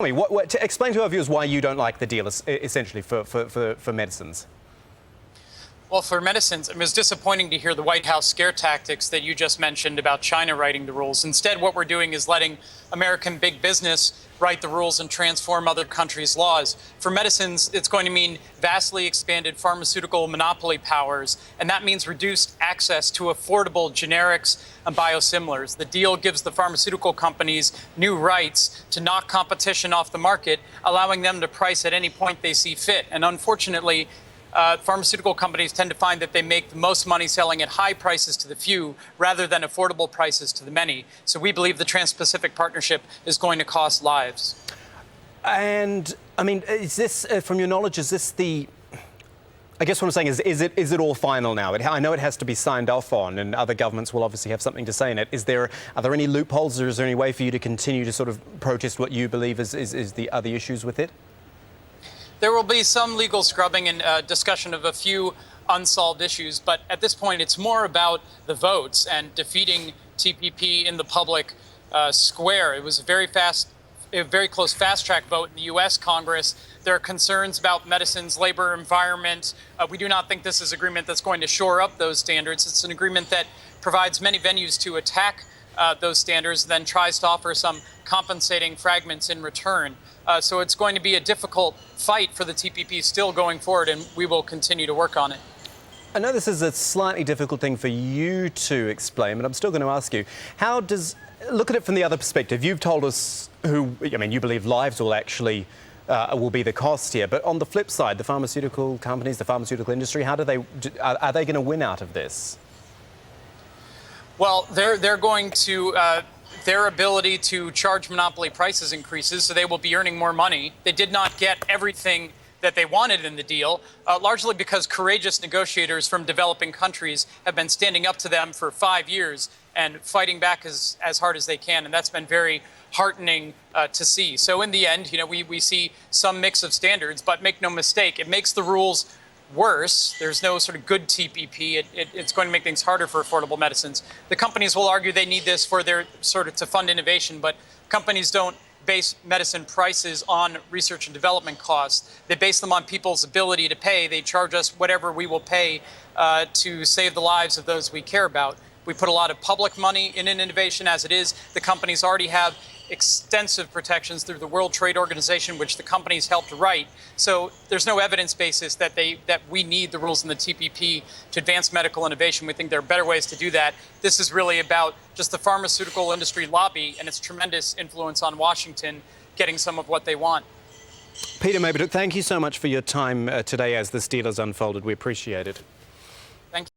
Explain to our viewers why you don't like the deal, essentially, for medicines. Well, for medicines, it was disappointing to hear the White House scare tactics that you just mentioned about China writing the rules. Instead, what we're doing is letting American big business write the rules and transform other countries' laws. For medicines, it's going to mean vastly expanded pharmaceutical monopoly powers, and that means reduced access to affordable generics and biosimilars. The deal gives the pharmaceutical companies new rights to knock competition off the market, allowing them to price at any point they see fit. And unfortunately, pharmaceutical companies tend to find that they make the most money selling at high prices to the few rather than affordable prices to the many. So we believe the Trans-Pacific Partnership is going to cost lives. And, I mean, is this, from your knowledge, is this the... I guess what I'm saying is it all final now? I know it has to be signed off on, and other governments will obviously have something to say in it. Are there any loopholes, or is there any way for you to continue to sort of protest what you believe is the other issues with it? There will be some legal scrubbing and discussion of a few unsolved issues, but at this point it's more about the votes and defeating TPP in the public square. It was a very close fast-track vote in the U.S. Congress. There are concerns about medicine's labor environment. We do not think this is an agreement that's going to shore up those standards. It's an agreement that provides many venues to attack those standards, then tries to offer some compensating fragments in return. So it's going to be a difficult fight for the TPP still going forward, and we will continue to work on it. I know this is a slightly difficult thing for you to explain, but I'm still going to ask you, look at it from the other perspective. You've told us you believe lives will actually will be the cost here, but on the flip side, the pharmaceutical companies, the pharmaceutical industry, are they going to win out of this? Well, they're going to... their ability to charge monopoly prices increases, so they will be earning more money. They did not get everything that they wanted in the deal, largely because courageous negotiators from developing countries have been standing up to them for 5 years and fighting back as hard as they can, and that's been very heartening to see. So in the end, we see some mix of standards, but make no mistake, it makes the rules worse. There's no sort of good TPP. It's going to make things harder for affordable medicines. The companies will argue they need this for their to fund innovation, but companies don't base medicine prices on research and development costs. They base them on people's ability to pay. They charge us whatever we will pay to save the lives of those we care about. We put a lot of public money in innovation as it is. The companies already have extensive protections through the World Trade Organization, which the companies helped write. So there's no evidence basis that we need the rules in the TPP to advance medical innovation. We think there are better ways to do that. This is really about just the pharmaceutical industry lobby and its tremendous influence on Washington getting some of what they want. Peter Maybarduk, thank you so much for your time today as this deal has unfolded. We appreciate it.